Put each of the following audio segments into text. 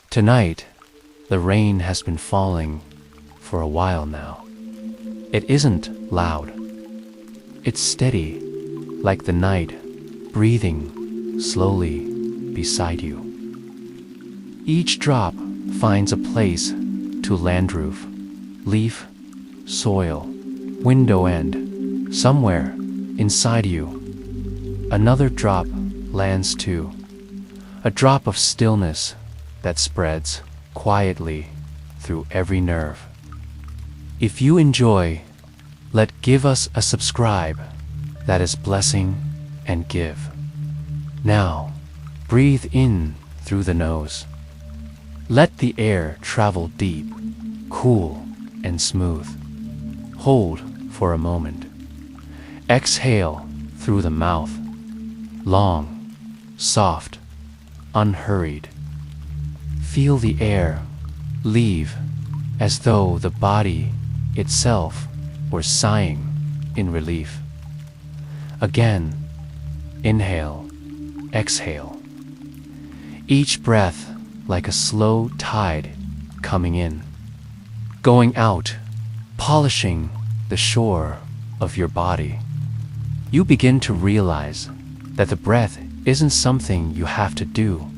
Tonight, the rain has been falling for a while now. It isn't loud. It's steady, like the night, breathing slowly beside you. Each drop finds a place to land: roof, leaf, soil, window end, somewhere inside you. Another drop lands too, a drop of stillness that spreads quietly through every nerve. If you enjoy, give us a subscribe. That is blessing and give. Now, breathe in through the nose. Let the air travel deep, cool and smooth. Hold for a moment. Exhale through the mouth, long, soft, unhurried. Feel the air leave as though the body itself were sighing in relief. Again, inhale, exhale. Each breath like a slow tide coming in, going out, polishing the shore of your body. You begin to realize that the breath isn't something you have to do.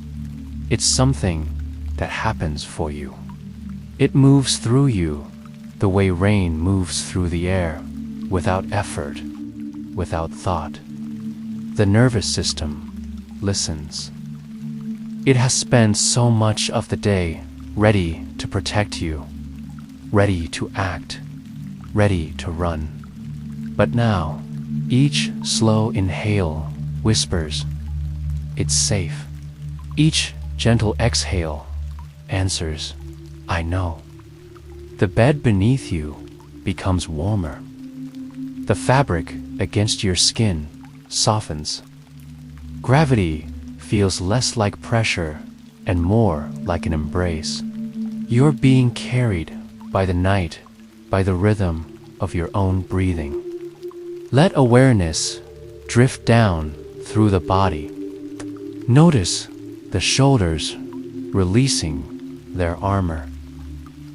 It's something that happens for you. It moves through you the way rain moves through the air, without effort, without thought. The nervous system listens. It has spent so much of the day ready to protect you, ready to act, ready to run. But now, each slow inhale whispers, "It's safe." Each gentle exhale answers, "I know." The bed beneath you becomes warmer. The fabric against your skin softens. Gravity feels less like pressure and more like an embrace. You're being carried by the night, by the rhythm of your own breathing. Let awareness drift down through the body. Notice the shoulders releasing their armor.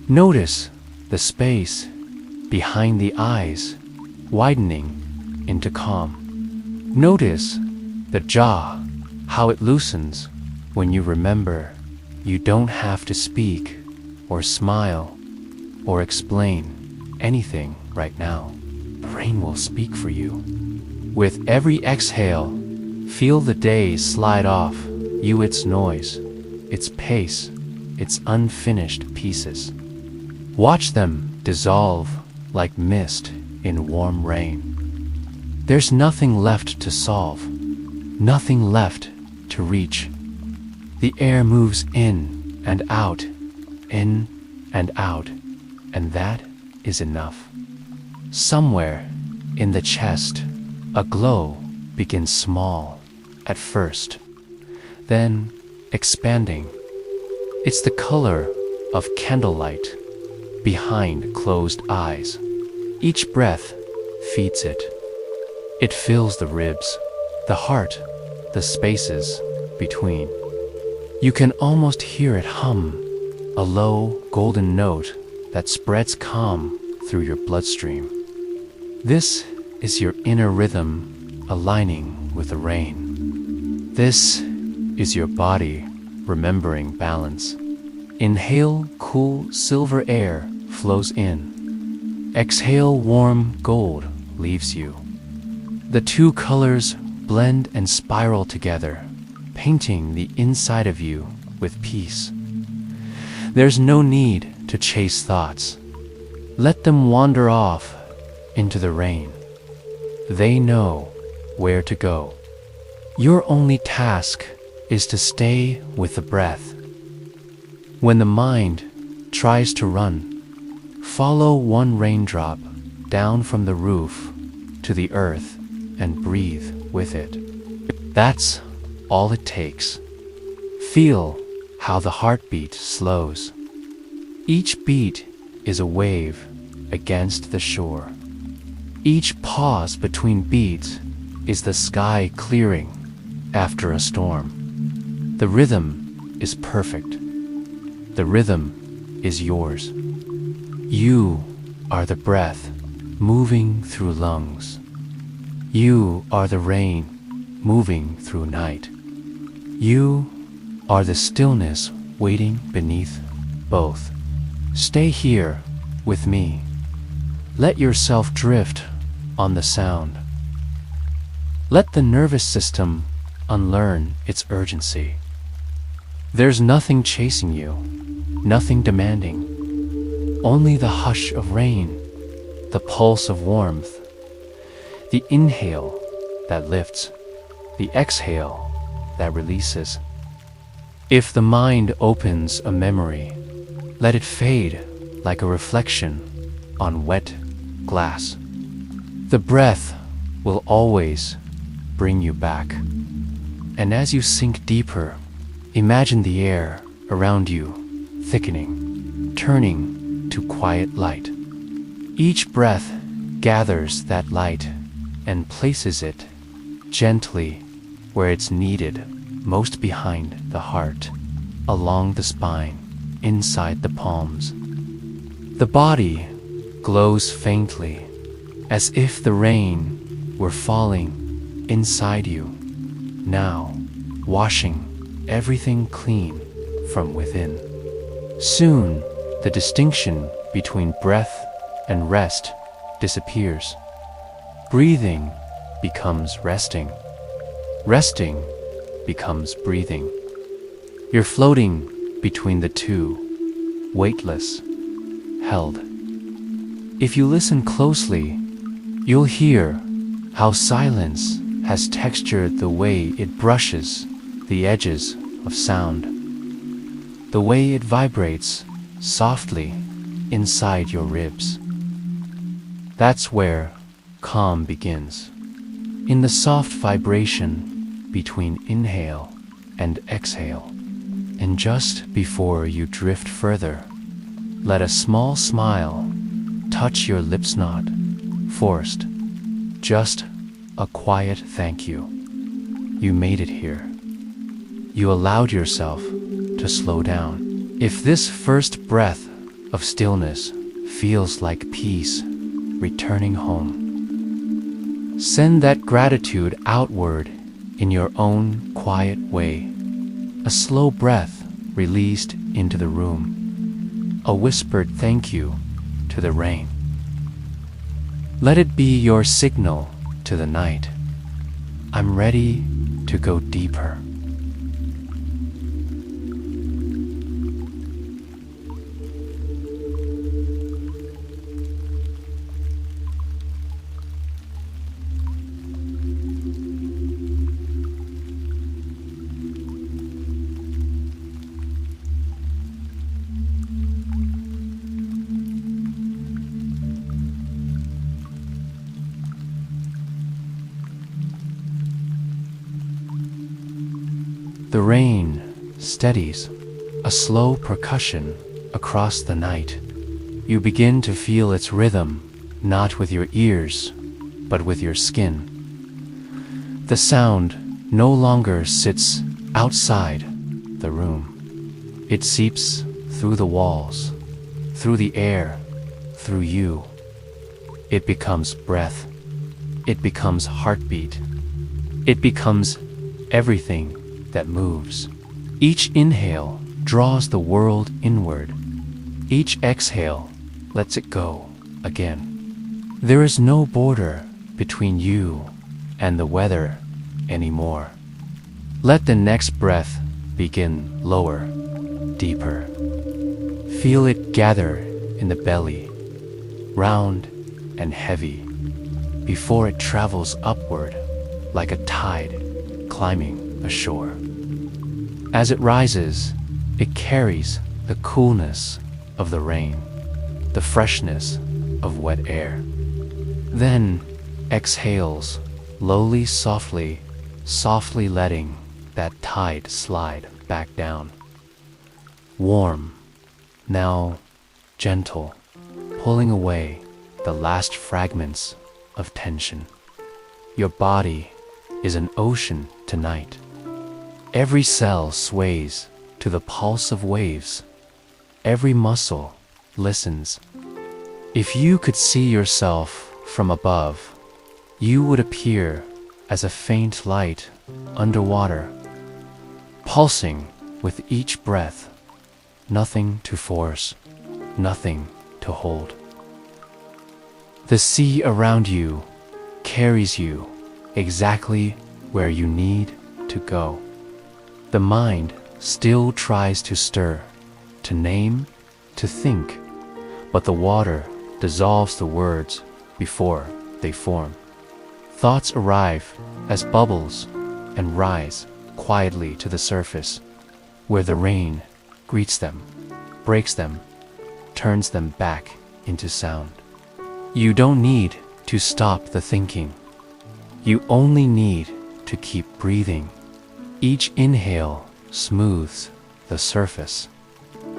Notice the space behind the eyes widening into calm. Notice the jaw, how it loosens when you remember you don't have to speak or smile or explain anything right now. The rain will speak for you. With every exhale, feel the day slide off you, its noise, its pace, its unfinished pieces. Watch them dissolve like mist in warm rain. There's nothing left to solve, nothing left to reach. The air moves in and out, and that is enough. Somewhere in the chest, a glow begins small at first, then expanding. It's the color of candlelight behind closed eyes. Each breath feeds it. It fills the ribs, the heart, the spaces between. You can almost hear it hum, a low golden note that spreads calm through your bloodstream. This is your inner rhythm aligning with the rain. This is your body remembering balance. Inhale, cool silver air flows in. Exhale, warm gold leaves you. The two colors blend and spiral together, painting the inside of you with peace. There's no need to chase thoughts. Let them wander off into the rain. They know where to go. Your only task is to stay with the breath. When the mind tries to run, follow one raindrop down from the roof to the earth and breathe with it. That's all it takes. Feel how the heartbeat slows. Each beat is a wave against the shore. Each pause between beats is the sky clearing after a storm. The rhythm is perfect. The rhythm is yours. You are the breath moving through lungs. You are the rain moving through night. You are the stillness waiting beneath both. Stay here with me. Let yourself drift on the sound. Let the nervous system unlearn its urgency. There's nothing chasing you, nothing demanding, only the hush of rain, the pulse of warmth, the inhale that lifts, the exhale that releases. If the mind opens a memory, let it fade like a reflection on wet glass. The breath will always bring you back. And as you sink deeper, imagine the air around you thickening, turning to quiet light. Each breath gathers that light and places it gently where it's needed, most behind the heart, along the spine, inside the palms. The body glows faintly, as if the rain were falling inside you, now washing everything clean from within. Soon, the distinction between breath and rest disappears. Breathing becomes resting. Resting becomes breathing. You're floating between the two, weightless, held. If you listen closely, you'll hear how silence has textured the way it brushes the edges of sound, the way it vibrates softly inside your ribs. That's where calm begins, in the soft vibration between inhale and exhale. And just before you drift further, let a small smile touch your lips, not forced, just a quiet thank you. You made it here. You allowed yourself to slow down. If this first breath of stillness feels like peace returning home, send that gratitude outward in your own quiet way. A slow breath released into the room, a whispered thank you to the rain. Let it be your signal to the night. I'm ready to go deeper. The rain steadies, a slow percussion across the night. You begin to feel its rhythm, not with your ears, but with your skin. The sound no longer sits outside the room. It seeps through the walls, through the air, through you. It becomes breath. It becomes heartbeat. It becomes everything that moves. Each inhale draws the world inward. Each exhale lets it go again. There is no border between you and the weather anymore. Let the next breath begin lower, deeper. Feel it gather in the belly, round and heavy, before it travels upward like a tide climbing ashore. As it rises, it carries the coolness of the rain, the freshness of wet air. Then exhales, lowly, softly, softly letting that tide slide back down. Warm, now gentle, pulling away the last fragments of tension. Your body is an ocean tonight. Every cell sways to the pulse of waves, every muscle listens. If you could see yourself from above, you would appear as a faint light underwater, pulsing with each breath, nothing to force, nothing to hold. The sea around you carries you exactly where you need to go. The mind still tries to stir, to name, to think, but the water dissolves the words before they form. Thoughts arrive as bubbles and rise quietly to the surface, where the rain greets them, breaks them, turns them back into sound. You don't need to stop the thinking. You only need to keep breathing. Each inhale smooths the surface.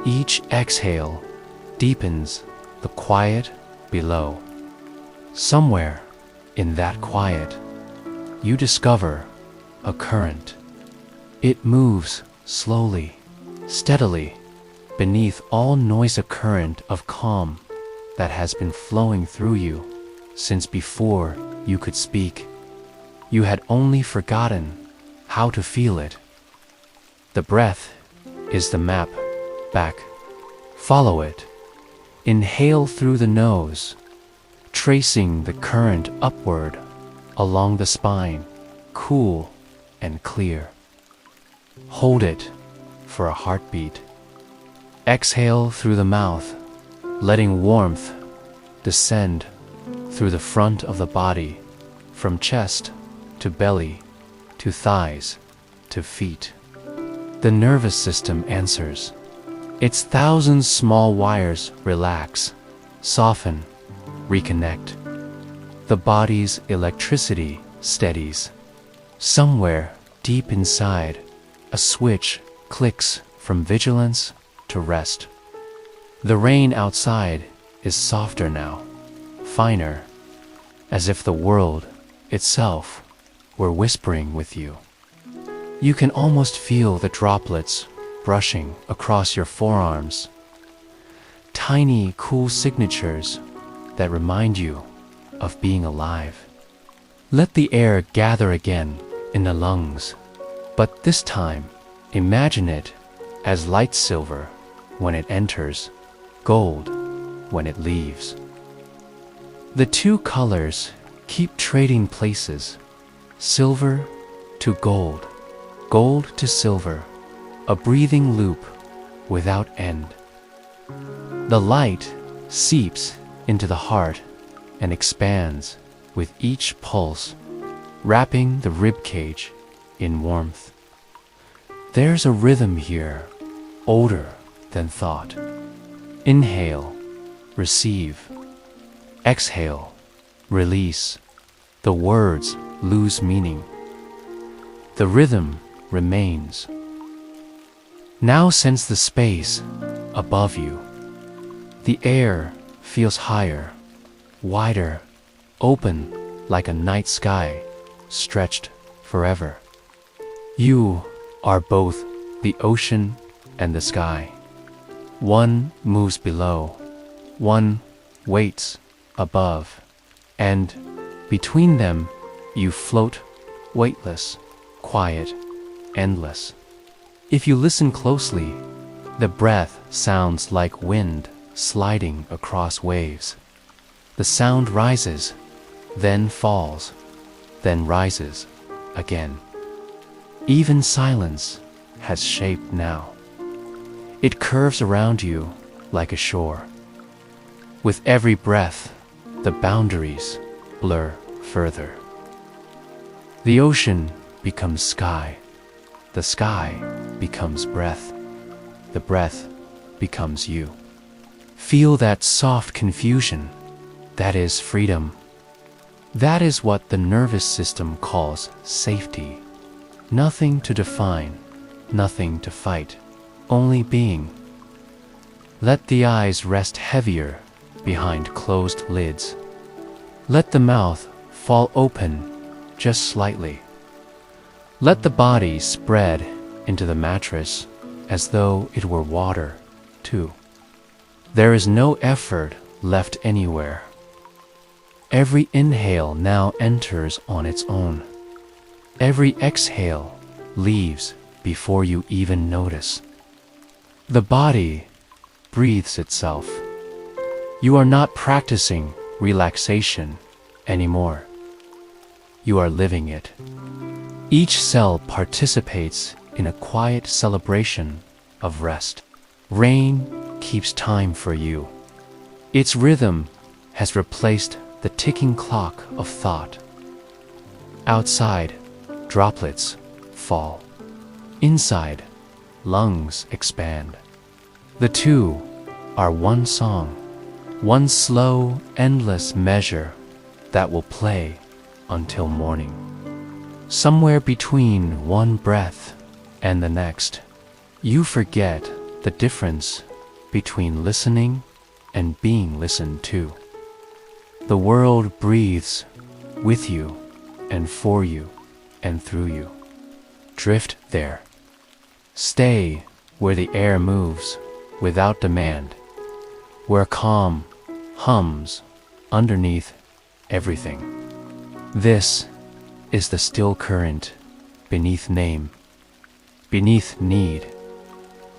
Each exhale deepens the quiet below. Somewhere in that quiet, you discover a current. It moves slowly, steadily, beneath all noise, a current of calm that has been flowing through you since before you could speak. You had only forgotten how to feel it. The breath is the map back. Follow it. Inhale through the nose, tracing the current upward along the spine, cool and clear. Hold it for a heartbeat. Exhale through the mouth, letting warmth descend through the front of the body, from chest to belly, to thighs, to feet. The nervous system answers. Its thousand small wires relax, soften, reconnect. The body's electricity steadies. Somewhere deep inside, a switch clicks from vigilance to rest. The rain outside is softer now, finer, as if the world itself were whispering with you. You can almost feel the droplets brushing across your forearms, tiny, cool signatures that remind you of being alive. Let the air gather again in the lungs, but this time, imagine it as light silver when it enters, gold when it leaves. The two colors keep trading places, silver to gold, gold to silver, a breathing loop without end. The light seeps into the heart and expands with each pulse, wrapping the ribcage in warmth. There's a rhythm here, older than thought. Inhale, receive. Exhale, release. The words lose meaning. The rhythm remains. Now sense the space above you. The air feels higher, wider, open like a night sky, stretched forever. You are both the ocean and the sky. One moves below, one waits above, and between them you float, weightless, quiet, endless. If you listen closely, the breath sounds like wind sliding across waves. The sound rises, then falls, then rises again. Even silence has shape now. It curves around you like a shore. With every breath, the boundaries blur further. The ocean becomes sky. The sky becomes breath. The breath becomes you. Feel that soft confusion. That is freedom. That is what the nervous system calls safety. Nothing to define, nothing to fight, only being. Let the eyes rest heavier behind closed lids. Let the mouth fall open just slightly. Let the body spread into the mattress as though it were water, too. There is no effort left anywhere. Every inhale now enters on its own. Every exhale leaves before you even notice. The body breathes itself. You are not practicing relaxation anymore. You are living it. Each cell participates in a quiet celebration of rest. Rain keeps time for you. Its rhythm has replaced the ticking clock of thought. Outside, droplets fall. Inside, lungs expand. The two are one song, one slow, endless measure that will play until morning. Somewhere between one breath and the next, you forget the difference between listening and being listened to. The world breathes with you and for you and through you. Drift there. Stay where the air moves without demand, where calm hums underneath everything. This is the still current beneath name, beneath need.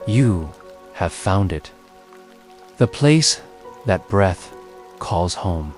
You have found it, the place that breath calls home.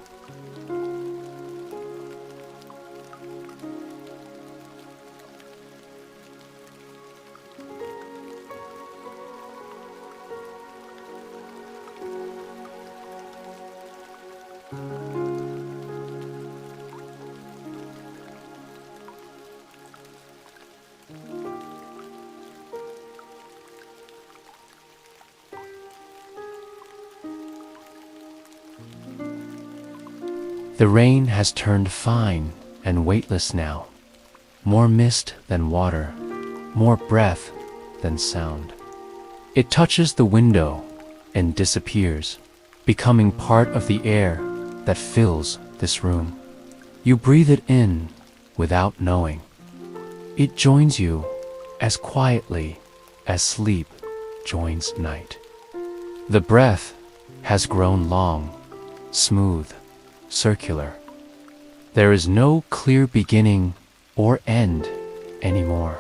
The rain has turned fine and weightless now, more mist than water, more breath than sound. It touches the window and disappears, becoming part of the air that fills this room. You breathe it in without knowing. It joins you as quietly as sleep joins night. The breath has grown long, smooth, circular. There is no clear beginning or end anymore.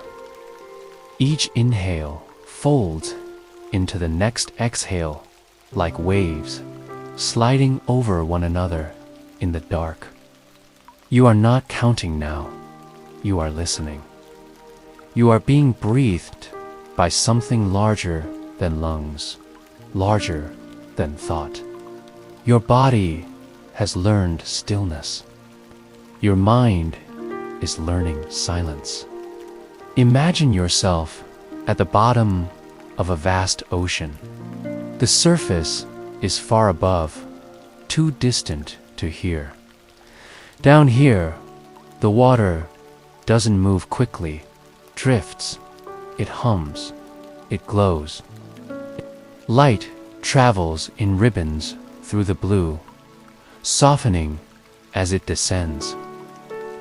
Each inhale folds into the next exhale like waves, sliding over one another in the dark. You are not counting now. You are listening. You are being breathed by something larger than lungs, larger than thought. Your body has learned stillness. Your mind is learning silence. Imagine yourself at the bottom of a vast ocean. The surface is far above, too distant to hear. Down here, the water doesn't move quickly, drifts, it hums, it glows. Light travels in ribbons through the blue, softening as it descends.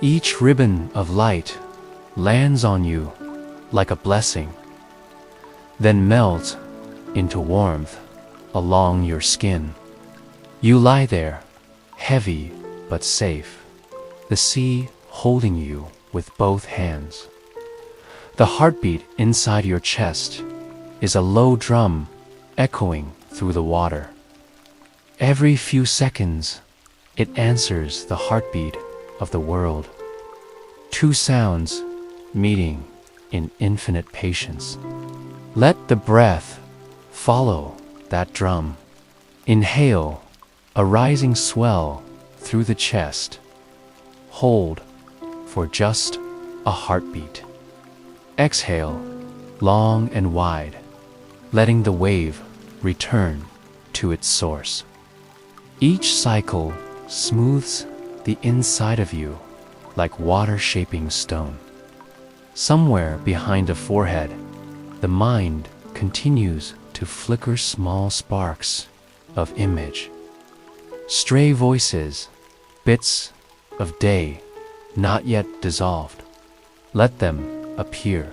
Each ribbon of light lands on you like a blessing, then melts into warmth along your skin. You lie there, heavy but safe, the sea holding you with both hands. The heartbeat inside your chest is a low drum echoing through the water. Every few seconds, it answers the heartbeat of the world. Two sounds meeting in infinite patience. Let the breath follow that drum. Inhale a rising swell through the chest. Hold for just a heartbeat. Exhale long and wide, letting the wave return to its source. Each cycle smooths the inside of you like water shaping stone. Somewhere behind the forehead, the mind continues to flicker small sparks of image. Stray voices, bits of day not yet dissolved. Let them appear.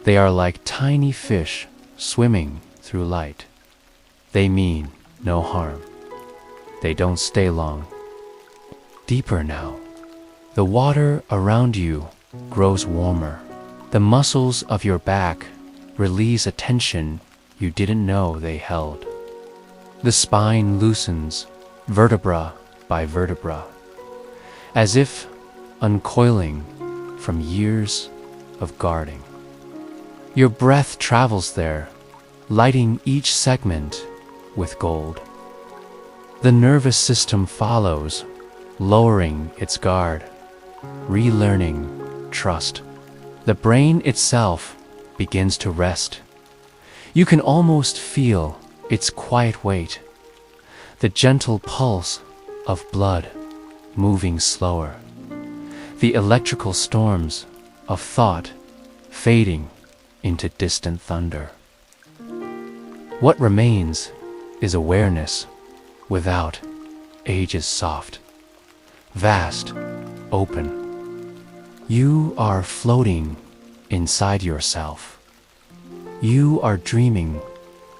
They are like tiny fish swimming through light. They mean no harm. They don't stay long. Deeper now. The water around you grows warmer. The muscles of your back release a tension you didn't know they held. The spine loosens, vertebra by vertebra, as if uncoiling from years of guarding. Your breath travels there, lighting each segment with gold. The nervous system follows, lowering its guard, relearning trust. The brain itself begins to rest. You can almost feel its quiet weight, the gentle pulse of blood moving slower, the electrical storms of thought fading into distant thunder. What remains is awareness without ages soft, vast, open. You are floating inside yourself. You are dreaming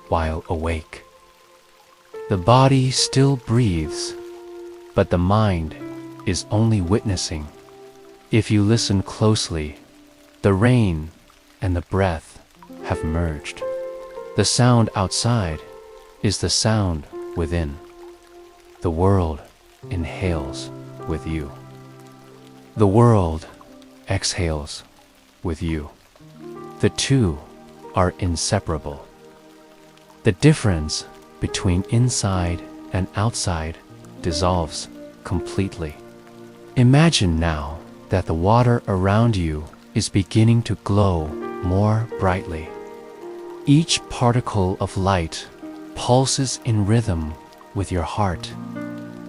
while awake. The body still breathes, but the mind is only witnessing. If you listen closely, the rain and the breath have merged. The sound outside is the sound within. The world inhales with you. The world exhales with you. The two are inseparable. The difference between inside and outside dissolves completely. Imagine now that the water around you is beginning to glow more brightly. Each particle of light pulses in rhythm with your heart.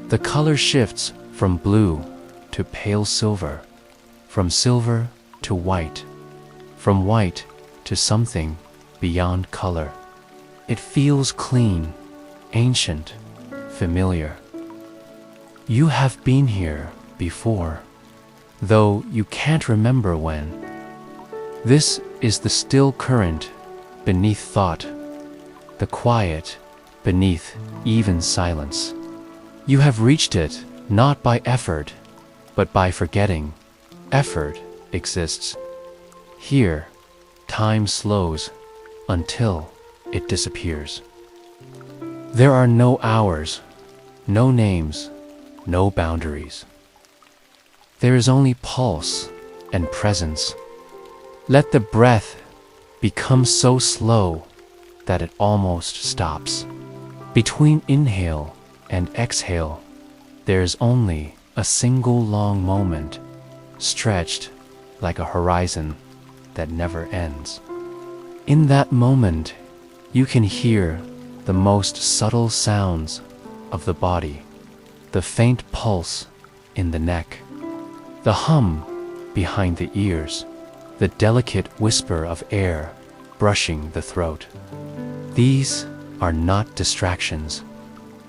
The color shifts from blue to pale silver, from silver to white, from white to something beyond color. It feels clean, ancient, familiar. You have been here before, though you can't remember when. This is the still current beneath thought, the quiet beneath even silence. You have reached it not by effort, but by forgetting effort exists. Here, time slows until it disappears. There are no hours, no names, no boundaries. There is only pulse and presence. Let the breath become so slow that it almost stops. Between inhale and exhale, there is only a single long moment, stretched like a horizon that never ends. In that moment, you can hear the most subtle sounds of the body, the faint pulse in the neck, the hum behind the ears, the delicate whisper of air brushing the throat. These are not distractions.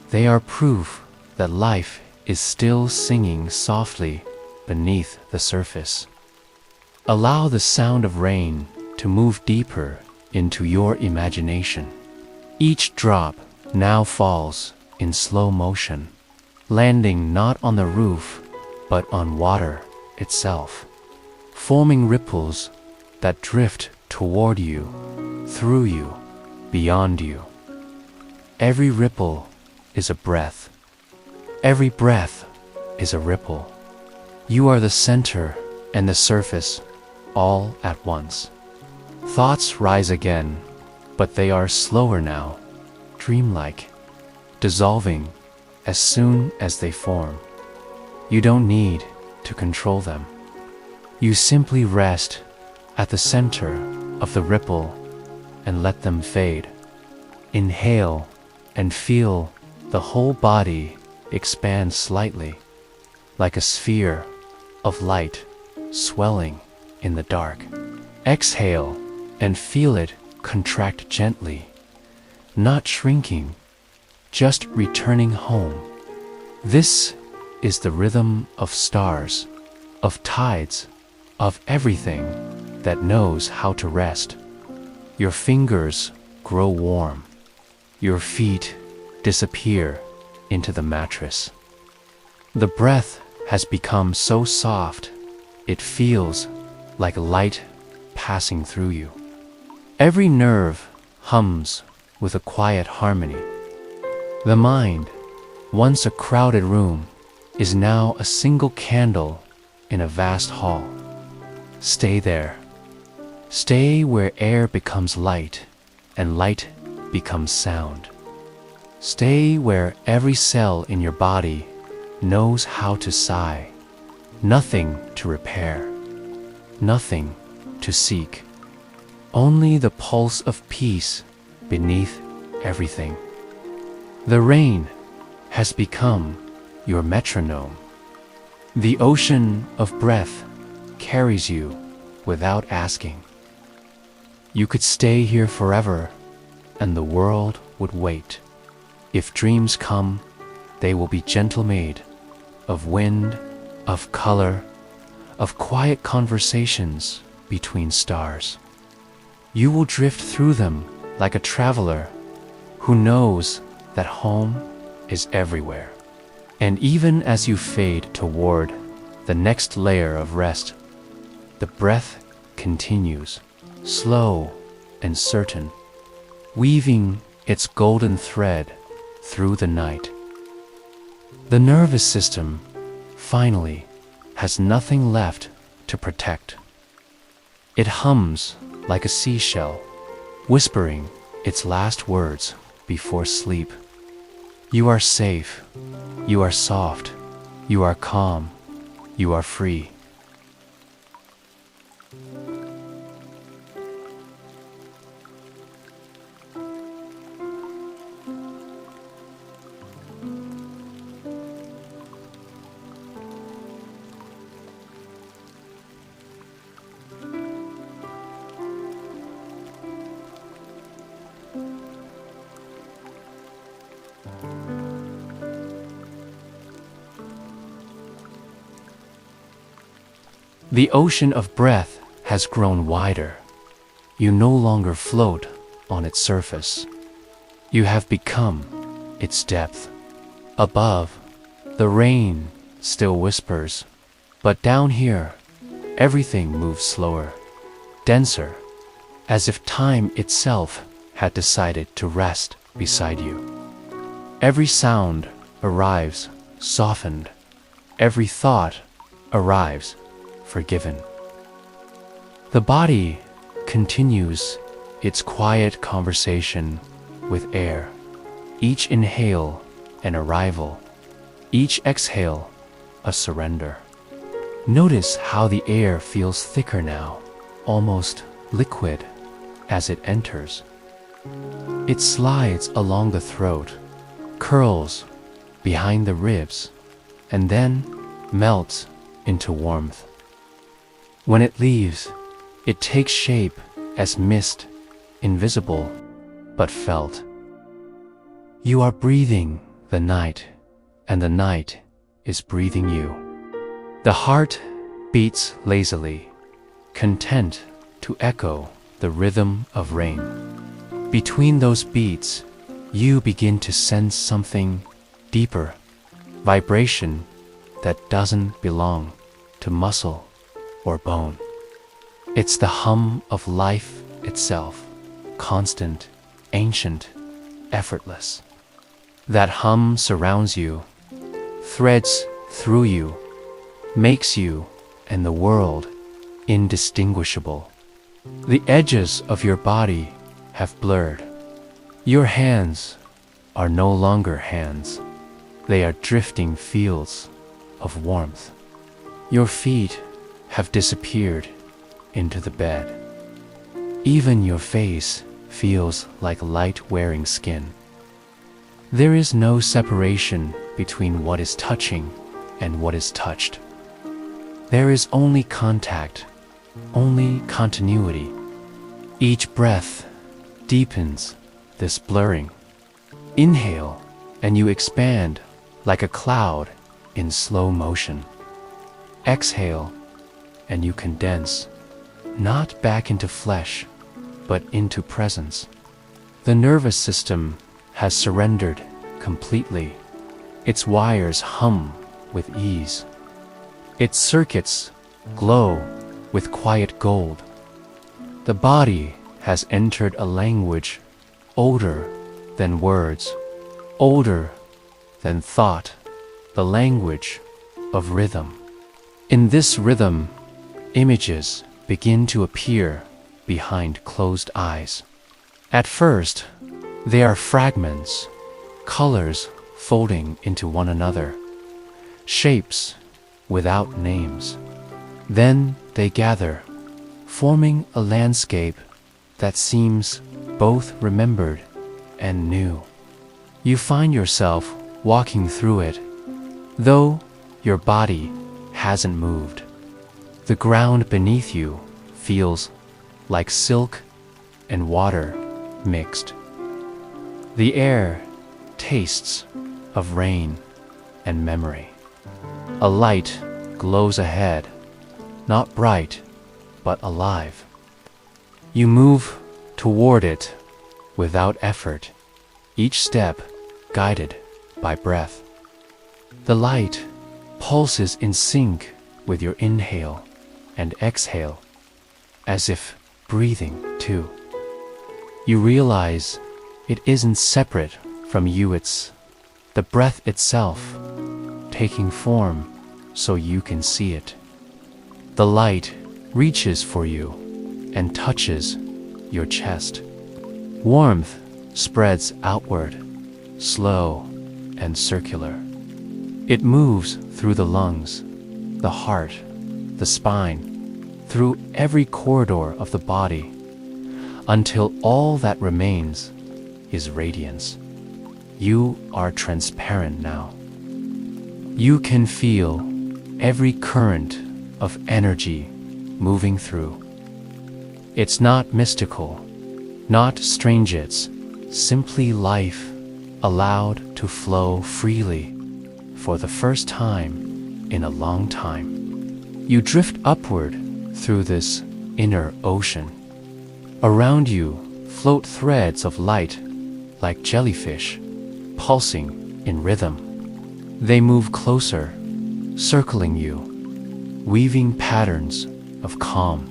They are proof that life is still singing softly beneath the surface. Allow the sound of rain to move deeper into your imagination. Each drop now falls in slow motion, landing not on the roof, but on water itself, forming ripples that drift toward you, through you, beyond you. Every ripple is a breath. Every breath is a ripple. You are the center and the surface all at once. Thoughts rise again, but they are slower now, dreamlike, dissolving as soon as they form. You don't need to control them. You simply rest at the center of the ripple and let them fade. Inhale and feel the whole body expand slightly, like a sphere of light swelling in the dark. Exhale and feel it contract gently, not shrinking, just returning home. This is the rhythm of stars, of tides, of everything that knows how to rest. Your fingers grow warm. Your feet disappear into the mattress. The breath has become so soft, it feels like light passing through you. Every nerve hums with a quiet harmony. The mind, once a crowded room, is now a single candle in a vast hall. Stay there. Stay where air becomes light and light becomes sound. Stay where every cell in your body knows how to sigh. Nothing to repair, nothing to seek. Only the pulse of peace beneath everything. The rain has become your metronome. The ocean of breath carries you without asking. You could stay here forever, and the world would wait. If dreams come, they will be gentle made of wind, of color, of quiet conversations between stars. You will drift through them like a traveler who knows that home is everywhere. And even as you fade toward the next layer of rest, the breath continues, slow and certain, weaving its golden thread through the night. The nervous system, finally, has nothing left to protect. It hums like a seashell, whispering its last words before sleep. You are safe, you are soft, you are calm, you are free. The ocean of breath has grown wider. You no longer float on its surface. You have become its depth. Above, the rain still whispers, but down here, everything moves slower, denser, as if time itself had decided to rest beside you. Every sound arrives softened. Every thought arrives forgiven. The body continues its quiet conversation with air. Each inhale an arrival, each exhale a surrender. Notice how the air feels thicker now, almost liquid as it enters. It slides along the throat, curls behind the ribs, and then melts into warmth. When it leaves, it takes shape as mist, invisible but felt. You are breathing the night, and the night is breathing you. The heart beats lazily, content to echo the rhythm of rain. Between those beats, you begin to sense something deeper, vibration that doesn't belong to muscle or bone. It's the hum of life itself, constant, ancient, effortless. That hum surrounds you, threads through you, makes you and the world indistinguishable. The edges of your body have blurred. Your hands are no longer hands. They are drifting fields of warmth. Your feet have disappeared into the bed. Even your face feels like light-wearing skin. There is no separation between what is touching and what is touched. There is only contact, only continuity. Each breath deepens this blurring. Inhale, and you expand like a cloud in slow motion. Exhale, and you condense, not back into flesh, but into presence. The nervous system has surrendered completely. Its wires hum with ease. Its circuits glow with quiet gold. The body has entered a language older than words, older than thought, the language of rhythm. In this rhythm, images begin to appear behind closed eyes. At first, they are fragments, colors folding into one another, shapes without names. Then they gather, forming a landscape that seems both remembered and new. You find yourself walking through it, though your body hasn't moved. The ground beneath you feels like silk and water mixed. The air tastes of rain and memory. A light glows ahead, not bright, but alive. You move toward it without effort, each step guided by breath. The light pulses in sync with your inhale and exhale, as if breathing too. You realize it isn't separate from you, it's the breath itself, taking form so you can see it. The light reaches for you and touches your chest. Warmth spreads outward, slow and circular. It moves through the lungs, the heart, the spine, through every corridor of the body, until all that remains is radiance. You are transparent now. You can feel every current of energy moving through. It's not mystical, not strange, it's simply life allowed to flow freely for the first time in a long time. You drift upward through this inner ocean. Around you float threads of light like jellyfish, pulsing in rhythm. They move closer, circling you, weaving patterns of calm.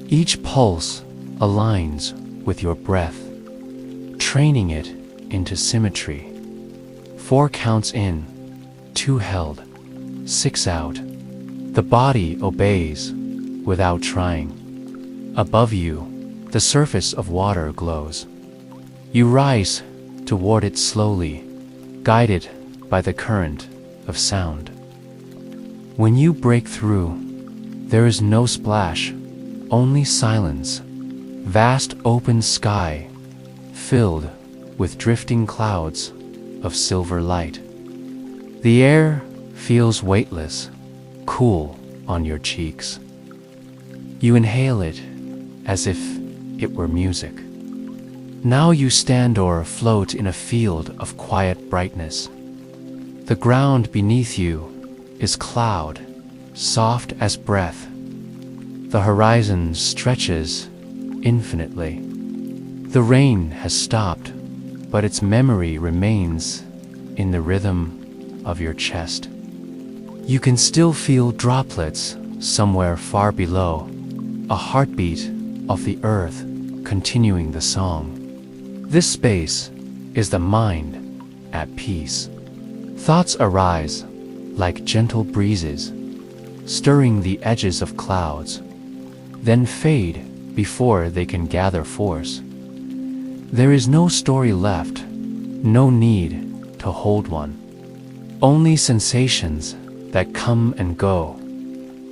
Each pulse aligns with your breath, training it into symmetry. 4 counts in, 2 held, 6 out. The body obeys without trying. Above you, the surface of water glows. You rise toward it slowly, guided by the current of sound. When you break through, there is no splash, only silence, vast open sky, filled with drifting clouds of silver light. The air feels weightless, cool on your cheeks. You inhale it as if it were music. Now you stand or float in a field of quiet brightness. The ground beneath you is cloud, soft as breath. The horizon stretches infinitely. The rain has stopped, but its memory remains in the rhythm of your chest. You can still feel droplets somewhere far below, a heartbeat of the earth continuing the song. This space is the mind at peace. Thoughts arise like gentle breezes, stirring the edges of clouds, then fade before they can gather force. There is no story left, no need to hold one. Only sensations that come and go,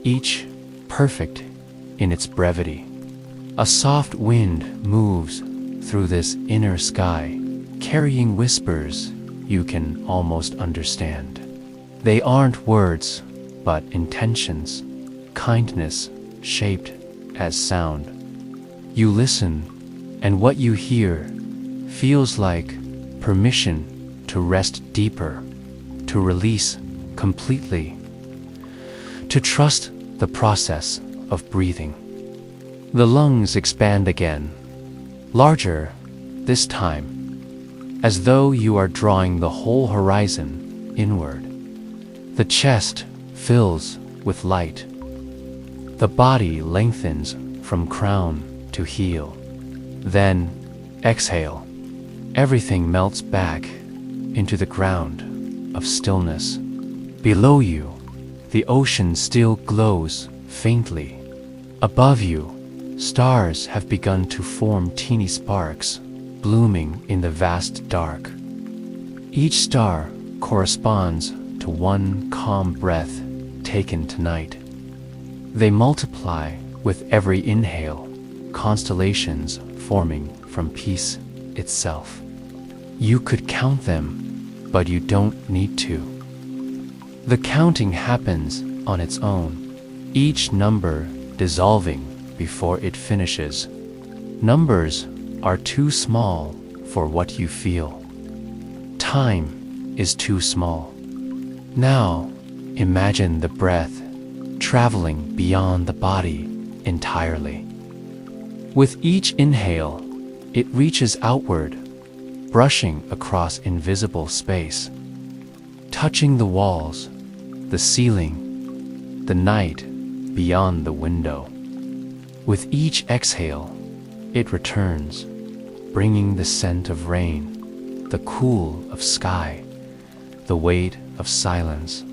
each perfect in its brevity. A soft wind moves through this inner sky, carrying whispers you can almost understand. They aren't words, but intentions, kindness shaped as sound. You listen, and what you hear feels like permission to rest deeper, to release completely, to trust the process of breathing. The lungs expand again, larger this time, as though you are drawing the whole horizon inward. The chest fills with light. The body lengthens from crown to heel. Then, exhale. Everything melts back into the ground of stillness. Below you, the ocean still glows faintly. Above you, stars have begun to form teeny sparks, blooming in the vast dark. Each star corresponds to one calm breath taken tonight. They multiply with every inhale, constellations forming from peace itself. You could count them, but you don't need to. The counting happens on its own, each number dissolving before it finishes. Numbers are too small for what you feel. Time is too small. Now, imagine the breath traveling beyond the body entirely. With each inhale, it reaches outward, brushing across invisible space, touching the walls, the ceiling, the night beyond the window. With each exhale, it returns, bringing the scent of rain, the cool of sky, the weight of silence.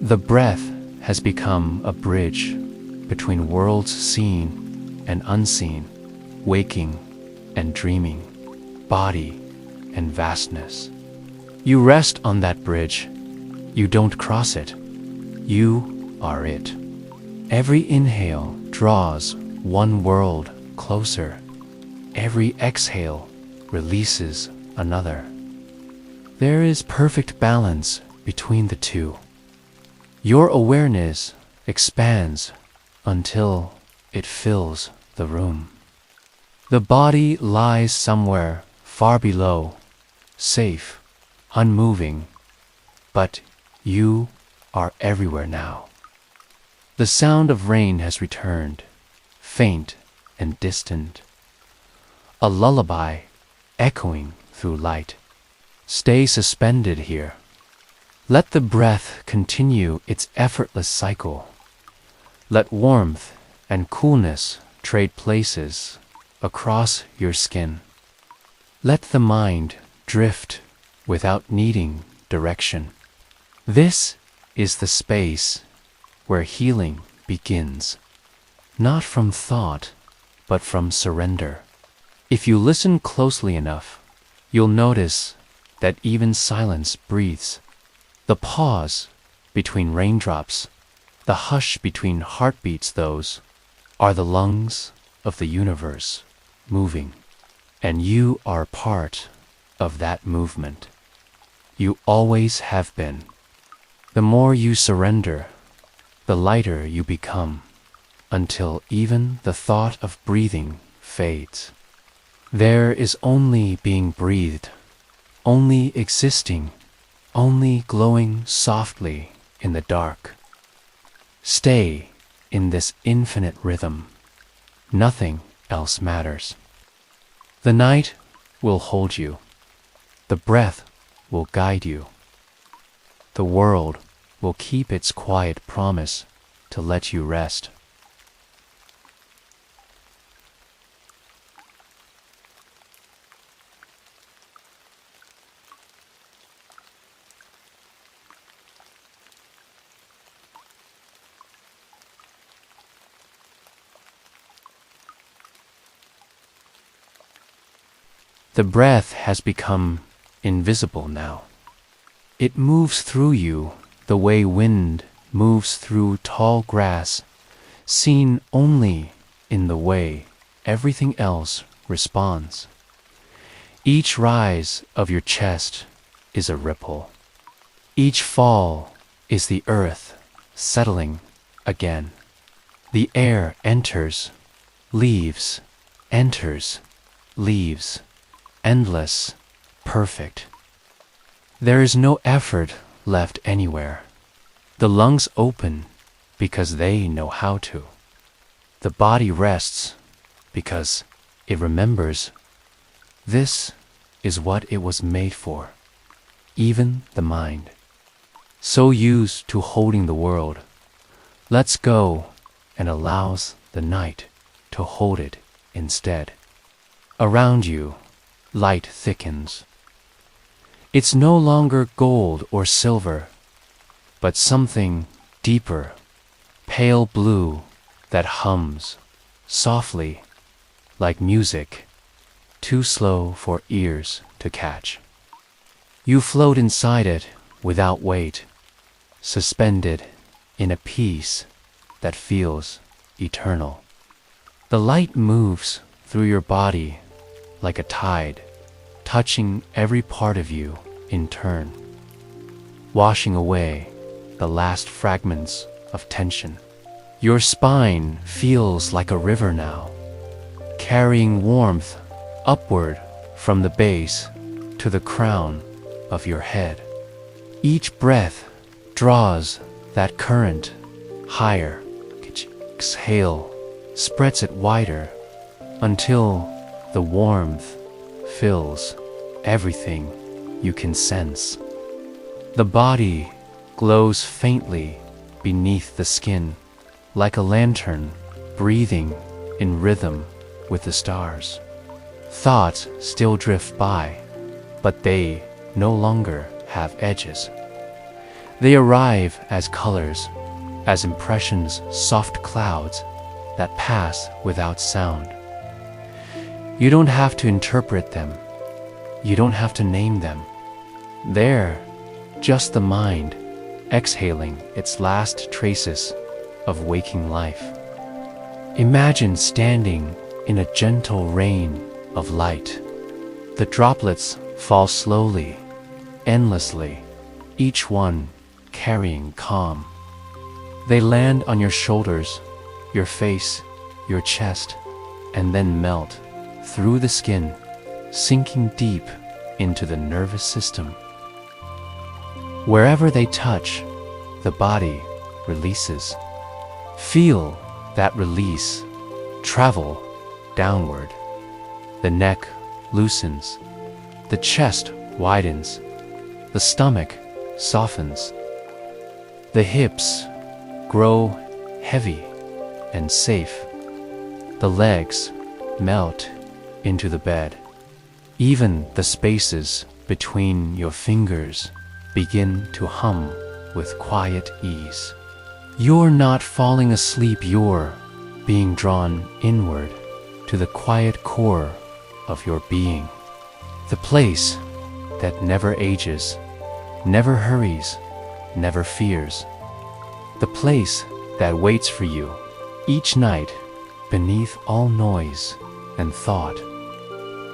The breath has become a bridge between worlds seen and unseen, waking and dreaming, body and vastness. You rest on that bridge. You don't cross it. You are it. Every inhale draws one world closer. Every exhale releases another. There is perfect balance between the two. Your awareness expands until it fills the room. The body lies somewhere far below, safe, unmoving, but you are everywhere now. The sound of rain has returned, faint and distant, a lullaby echoing through light. Stay suspended here. Let the breath continue its effortless cycle. Let warmth and coolness trade places across your skin. Let the mind drift without needing direction. This is the space where healing begins, not from thought, but from surrender. If you listen closely enough, you'll notice that even silence breathes. The pause between raindrops, the hush between heartbeats, those are the lungs of the universe moving, and you are part of that movement. You always have been. The more you surrender, the lighter you become, until even the thought of breathing fades. There is only being breathed, only existing, only glowing softly in the dark. Stay in this infinite rhythm. Nothing else matters. The night will hold you. The breath will guide you. The world will keep its quiet promise to let you rest. The breath has become invisible now. It moves through you the way wind moves through tall grass, seen only in the way everything else responds. Each rise of your chest is a ripple. Each fall is the earth settling again. The air enters, leaves, enters, leaves. Endless, perfect. There is no effort left anywhere. The lungs open because they know how to. The body rests because it remembers. This is what it was made for, even the mind. So used to holding the world, lets go and allows the night to hold it instead. Around you, light thickens. It's no longer gold or silver, but something deeper, pale blue that hums softly like music, too slow for ears to catch. You float inside it without weight, suspended in a peace that feels eternal. The light moves through your body like a tide, touching every part of you in turn, washing away the last fragments of tension. Your spine feels like a river now, carrying warmth upward from the base to the crown of your head. Each breath draws that current higher. Exhale spreads it wider until the warmth fills everything you can sense. The body glows faintly beneath the skin, like a lantern breathing in rhythm with the stars. Thoughts still drift by, but they no longer have edges. They arrive as colors, as impressions, soft clouds that pass without sound. You don't have to interpret them. You don't have to name them. They're just the mind exhaling its last traces of waking life. Imagine standing in a gentle rain of light. The droplets fall slowly, endlessly, each one carrying calm. They land on your shoulders, your face, your chest, and then melt through the skin, sinking deep into the nervous system. Wherever they touch, the body releases. Feel that release travel downward. The neck loosens, the chest widens, the stomach softens. The hips grow heavy and safe. The legs melt into the bed. Even the spaces between your fingers begin to hum with quiet ease. You're not falling asleep, you're being drawn inward to the quiet core of your being. The place that never ages, never hurries, never fears. The place that waits for you each night beneath all noise and thought.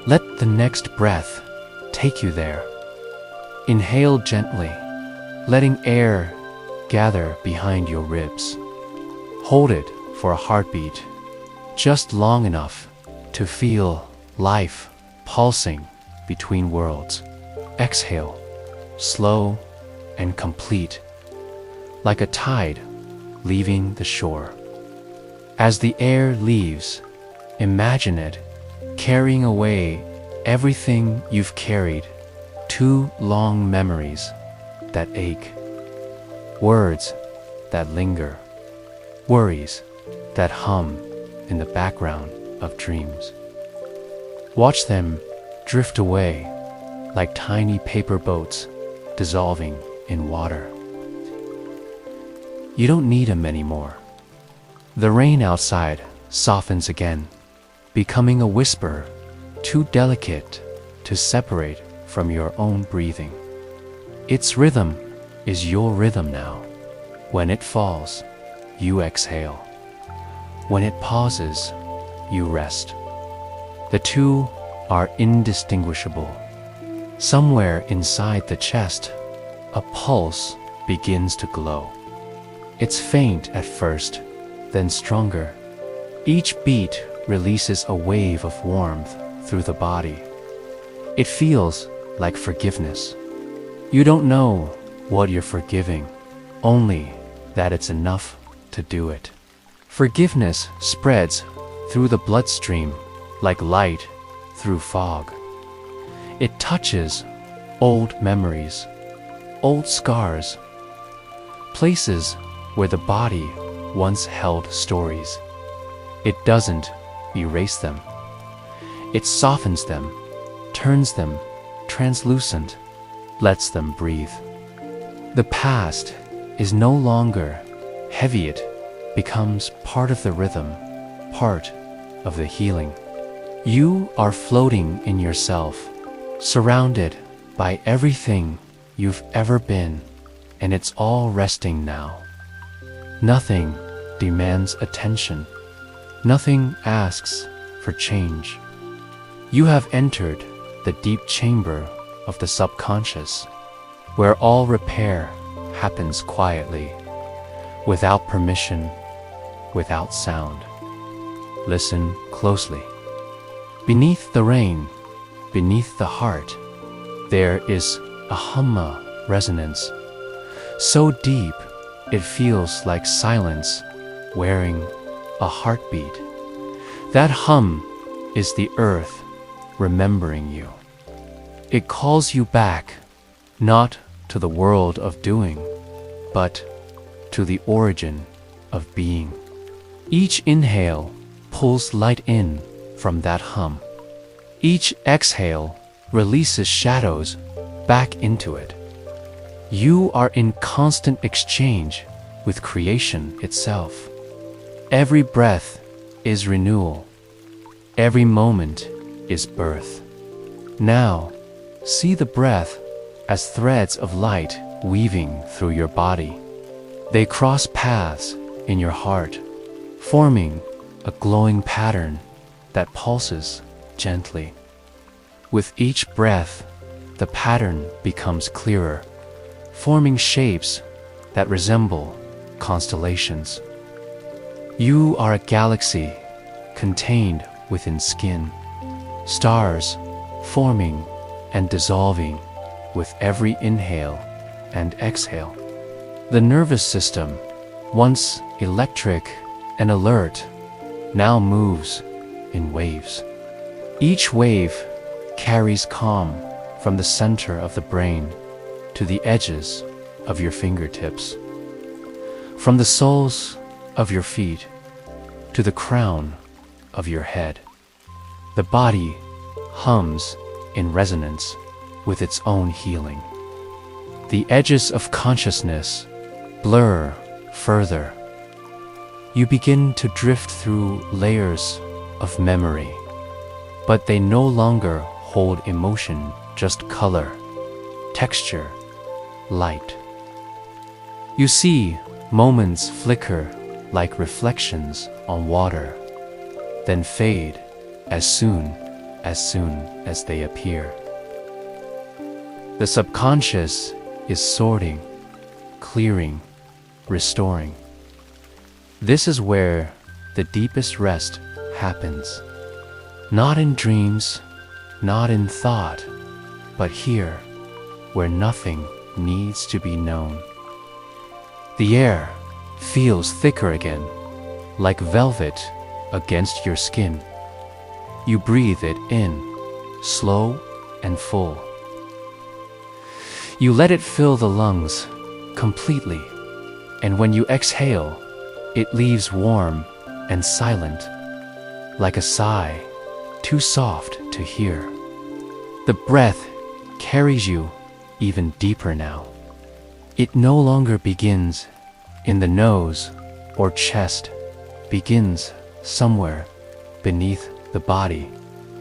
Let the next breath take you there. Inhale gently, letting air gather behind your ribs. Hold it for a heartbeat, just long enough to feel life pulsing between worlds. Exhale, slow and complete, like a tide leaving the shore. As the air leaves, imagine it carrying away everything you've carried, too long memories that ache, words that linger, worries that hum in the background of dreams. Watch them drift away like tiny paper boats dissolving in water. You don't need them anymore. The rain outside softens again, becoming a whisper too delicate to separate from your own breathing. Its rhythm is your rhythm now. When it falls, you exhale. When it pauses, you rest. The two are indistinguishable. Somewhere inside the chest, a pulse begins to glow. It's faint at first, then stronger. Each beat releases a wave of warmth through the body. It feels like forgiveness. You don't know what you're forgiving, only that it's enough to do it. Forgiveness spreads through the bloodstream like light through fog. It touches old memories, old scars, places where the body once held stories. It doesn't erase them. It softens them, turns them translucent, lets them breathe. The past is no longer heavy. It becomes part of the rhythm, part of the healing. You are floating in yourself, surrounded by everything you've ever been, and it's all resting now. Nothing demands attention. Nothing asks for change. You have entered the deep chamber of the subconscious, where all repair happens quietly, without permission, without sound. Listen closely. Beneath the rain, beneath the heart, there is a hum, a resonance, so deep it feels like silence wearing a heartbeat. That hum is the earth remembering you. It calls you back, not to the world of doing, but to the origin of being. Each inhale pulls light in from that hum. Each exhale releases shadows back into it. You are in constant exchange with creation itself. Every breath is renewal. Every moment is birth. Now, see the breath as threads of light weaving through your body. They cross paths in your heart, forming a glowing pattern that pulses gently. With each breath, the pattern becomes clearer, forming shapes that resemble constellations. You are a galaxy contained within skin, stars forming and dissolving with every inhale and exhale. The nervous system, once electric and alert, now moves in waves. Each wave carries calm from the center of the brain to the edges of your fingertips, from the soles of your feet to the crown of your head. The body hums in resonance with its own healing. The edges of consciousness blur further. You begin to drift through layers of memory, but they no longer hold emotion, just color, texture, light. You see moments flicker like reflections on water, then fade as soon as they appear. The subconscious is sorting, clearing, restoring. This is where the deepest rest happens. Not in dreams, not in thought, but here, where nothing needs to be known. The air feels thicker again, like velvet against your skin. You breathe it in, slow and full. You let it fill the lungs completely, and when you exhale, it leaves warm and silent, like a sigh, too soft to hear. The breath carries you even deeper now. It no longer begins in the nose or chest, begins somewhere beneath the body,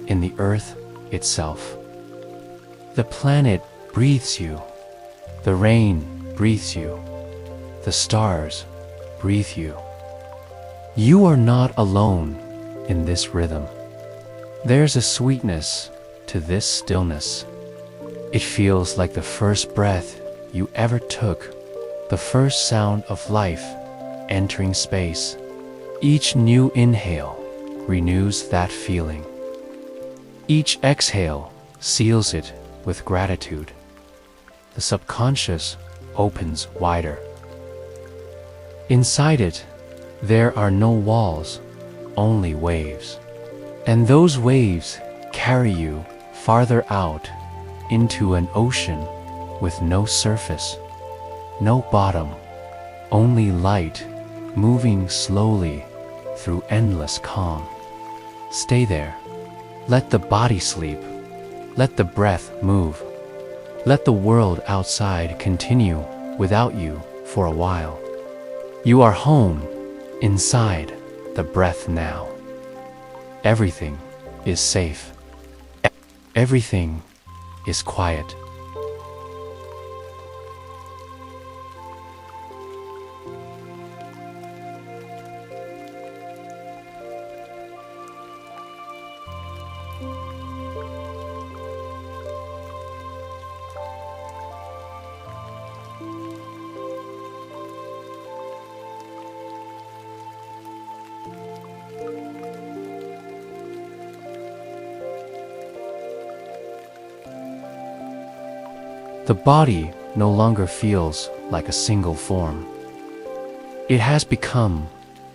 in the earth itself. The planet breathes you, the rain breathes you, the stars breathe you. You are not alone in this rhythm. There's a sweetness to this stillness. It feels like the first breath you ever took, the first sound of life entering space. Each new inhale renews that feeling. Each exhale seals it with gratitude. The subconscious opens wider. Inside it, there are no walls, only waves. And those waves carry you farther out into an ocean with no surface, no bottom, only light moving slowly through endless calm. Stay there. Let the body sleep. Let the breath move. Let the world outside continue without you for a while. You are home, inside the breath now. Everything is safe. Everything is quiet. The body no longer feels like a single form. It has become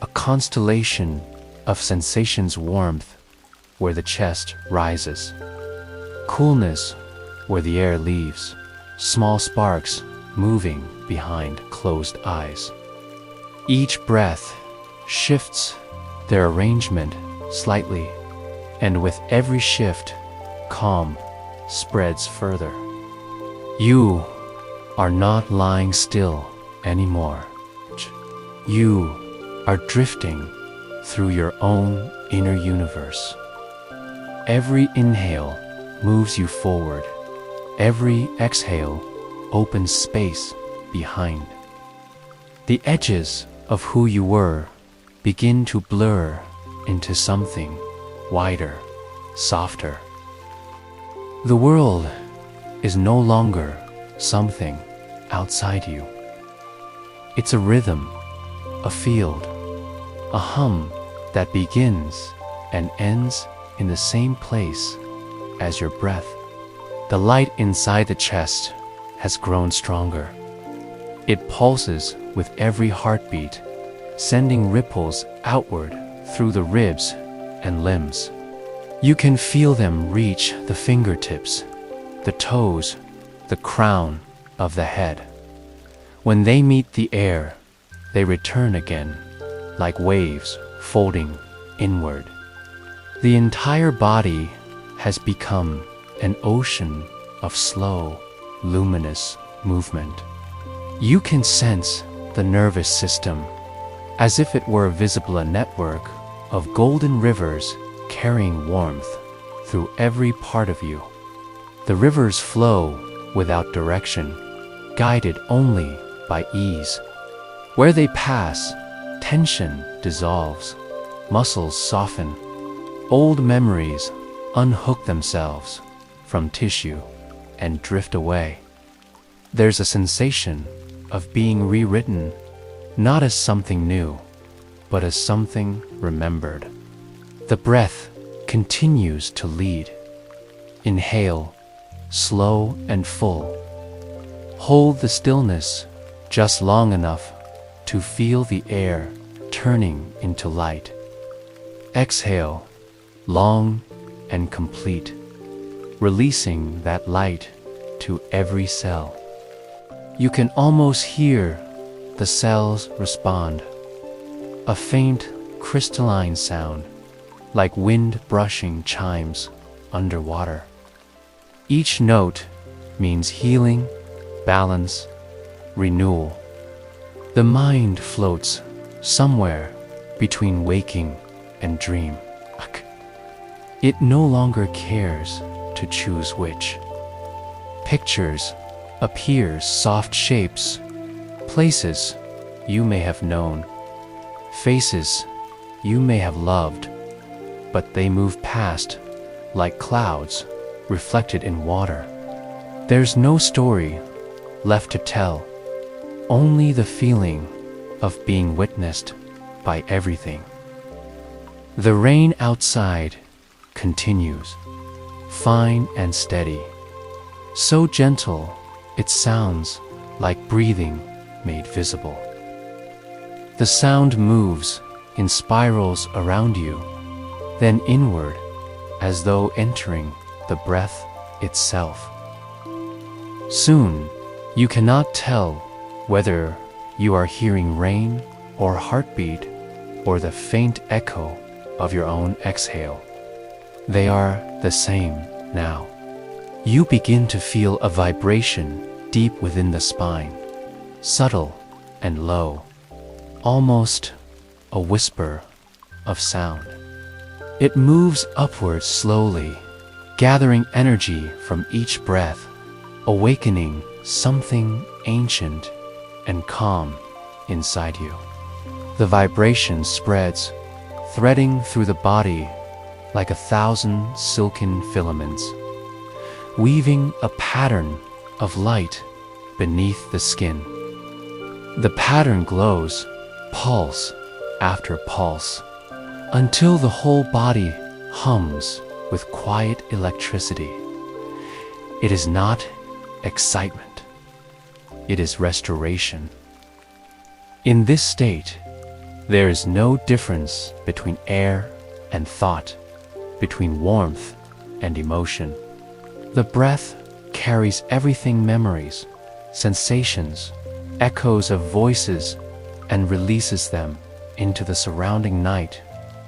a constellation of sensations, warmth where the chest rises, coolness where the air leaves, small sparks moving behind closed eyes. Each breath shifts their arrangement slightly, and with every shift, calm spreads further. You are not lying still anymore. You are drifting through your own inner universe. Every inhale moves you forward. Every exhale opens space behind. The edges of who you were begin to blur into something wider, softer. The world is no longer something outside you. It's a rhythm, a field, a hum that begins and ends in the same place as your breath. The light inside the chest has grown stronger. It pulses with every heartbeat, sending ripples outward through the ribs and limbs. You can feel them reach the fingertips, the toes, the crown of the head. When they meet the air, they return again, like waves folding inward. The entire body has become an ocean of slow, luminous movement. You can sense the nervous system, as if it were visible a network of golden rivers carrying warmth through every part of you. The rivers flow without direction, guided only by ease. Where they pass, tension dissolves, muscles soften, old memories unhook themselves from tissue and drift away. There's a sensation of being rewritten, not as something new, but as something remembered. The breath continues to lead. Inhale, slow and full. Hold the stillness just long enough to feel the air turning into light. Exhale, long and complete, releasing that light to every cell. You can almost hear the cells respond. A faint, crystalline sound, like wind brushing chimes underwater. Each note means healing, balance, renewal. The mind floats somewhere between waking and dream. It no longer cares to choose which. Pictures appear, soft shapes, places you may have known, faces you may have loved, but they move past like clouds reflected in water. There's no story left to tell, only the feeling of being witnessed by everything. The rain outside continues, fine and steady, so gentle it sounds like breathing made visible. The sound moves in spirals around you, then inward, as though entering the breath itself. Soon, you cannot tell whether you are hearing rain or heartbeat or the faint echo of your own exhale. They are the same now. You begin to feel a vibration deep within the spine, subtle and low, almost a whisper of sound. It moves upward slowly, gathering energy from each breath, awakening something ancient and calm inside you. The vibration spreads, threading through the body like 1,000 silken filaments, weaving a pattern of light beneath the skin. The pattern glows, pulse after pulse, until the whole body hums with quiet electricity. It is not excitement. It is restoration. In this state, there is no difference between air and thought, between warmth and emotion. The breath carries everything: memories, sensations, echoes of voices, and releases them into the surrounding night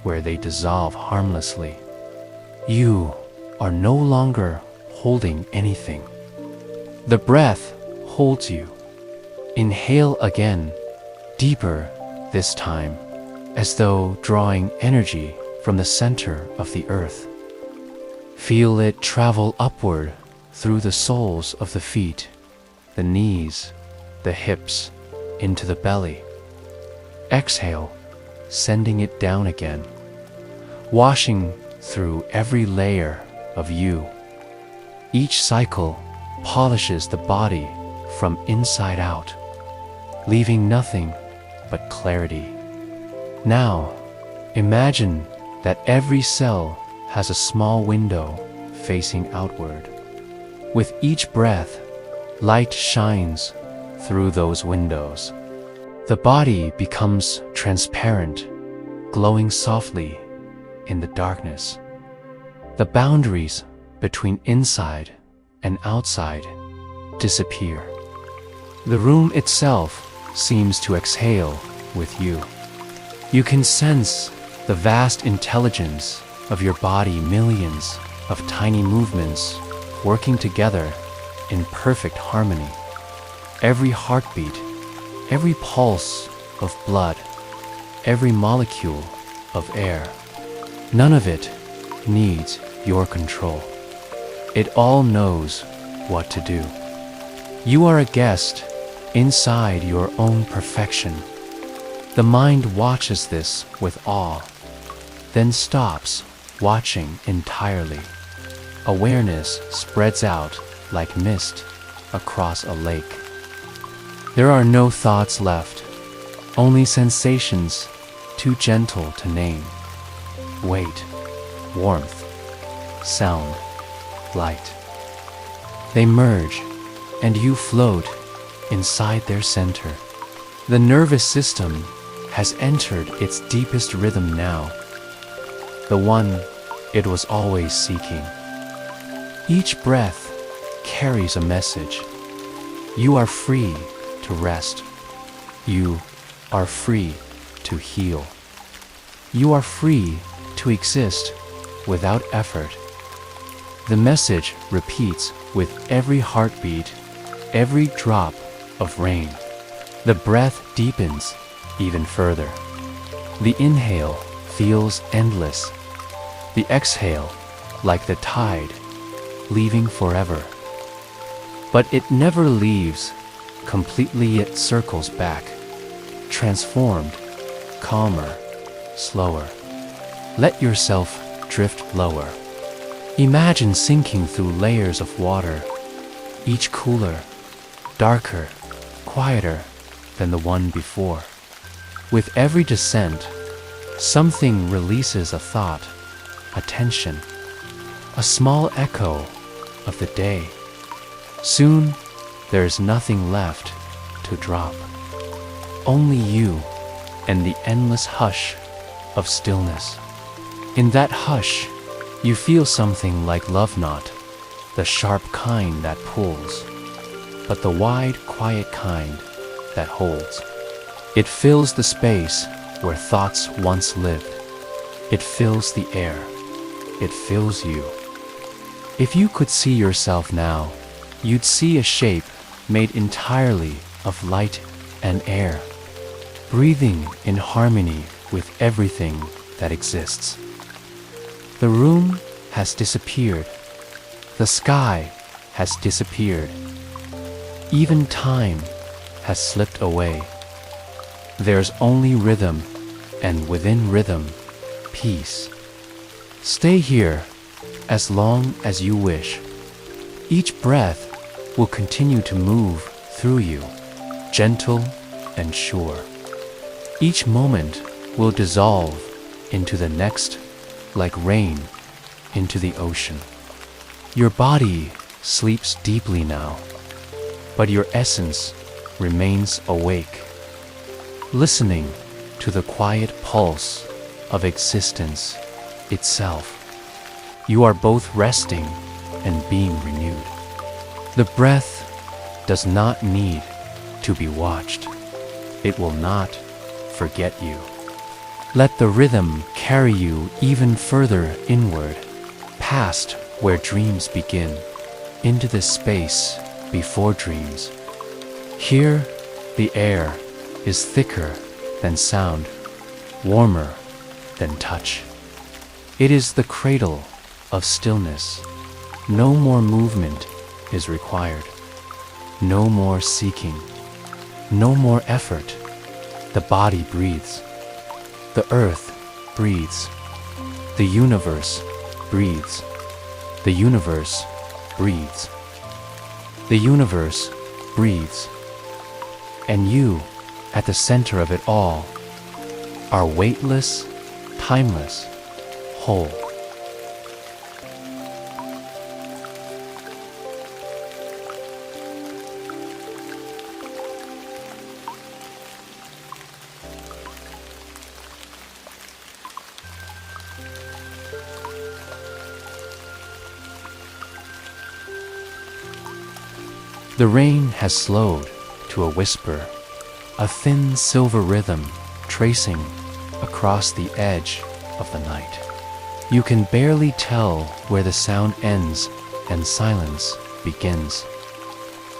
where they dissolve harmlessly. You are no longer holding anything. The breath holds you. Inhale again, deeper this time, as though drawing energy from the center of the earth. Feel it travel upward through the soles of the feet, the knees, the hips, into the belly. Exhale, sending it down again, washing through every layer of you. Each cycle polishes the body from inside out, leaving nothing but clarity. Now, imagine that every cell has a small window facing outward. With each breath, light shines through those windows. The body becomes transparent, glowing softly in the darkness. The boundaries between inside and outside disappear. The room itself seems to exhale with you. You can sense the vast intelligence of your body, millions of tiny movements working together in perfect harmony. Every heartbeat, every pulse of blood, every molecule of air, none of it needs your control. It all knows what to do. You are a guest inside your own perfection. The mind watches this with awe, then stops watching entirely. Awareness spreads out like mist across a lake. There are no thoughts left, only sensations too gentle to name. Weight, warmth, sound, light. They merge, and you float inside their center. The nervous system has entered its deepest rhythm now, the one it was always seeking. Each breath carries a message. You are free to rest. You are free to heal. You are free to exist without effort. The message repeats with every heartbeat, every drop of rain. The breath deepens even further. The inhale feels endless. The exhale like the tide, leaving forever. But it never leaves. Completely it circles back, transformed, calmer, slower. Let yourself drift lower. Imagine sinking through layers of water, each cooler, darker, quieter than the one before. With every descent, something releases a thought, a tension, a small echo of the day. Soon, there is nothing left to drop. Only you and the endless hush of stillness. In that hush, you feel something like love knot, the sharp kind that pulls. but the wide, quiet kind that holds. It fills the space where thoughts once lived. It fills the air. It fills you. If you could see yourself now, you'd see a shape made entirely of light and air, breathing in harmony with everything that exists. The room has disappeared. The sky has disappeared. Even time has slipped away. There's only rhythm, and within rhythm, peace. Stay here as long as you wish. Each breath will continue to move through you, gentle and sure. Each moment will dissolve into the next like rain into the ocean. Your body sleeps deeply now, but your essence remains awake, listening to the quiet pulse of existence itself. You are both resting and being renewed. The breath does not need to be watched. It will not forget you. Let the rhythm carry you even further inward, past where dreams begin, into the space before dreams. Here, the air is thicker than sound, warmer than touch. It is the cradle of stillness. No more movement is required. No more seeking. No more effort. The body breathes. The earth breathes. The universe breathes. The universe breathes. The universe breathes. And you, at the center of it all, are weightless, timeless, whole. The rain has slowed to a whisper, a thin silver rhythm tracing across the edge of the night. You can barely tell where the sound ends and silence begins.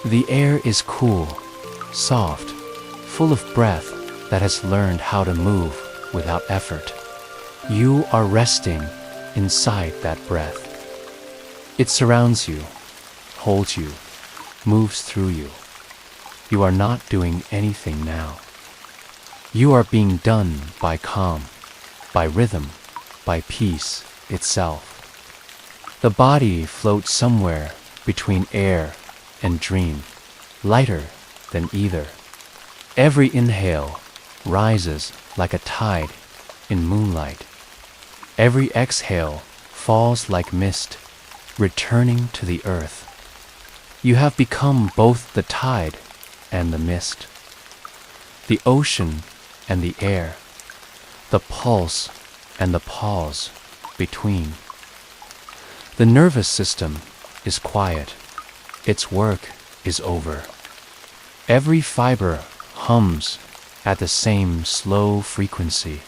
The air is cool, soft, full of breath that has learned how to move without effort. You are resting inside that breath. It surrounds you, holds you, moves through you. You are not doing anything now. You are being done by calm, by rhythm, by peace itself. The body floats somewhere between air and dream, lighter than either. Every inhale rises like a tide in moonlight. Every exhale falls like mist, returning to the earth. You have become both the tide and the mist, the ocean and the air, the pulse and the pause between. The nervous system is quiet. Its work is over. Every fiber hums at the same slow frequency,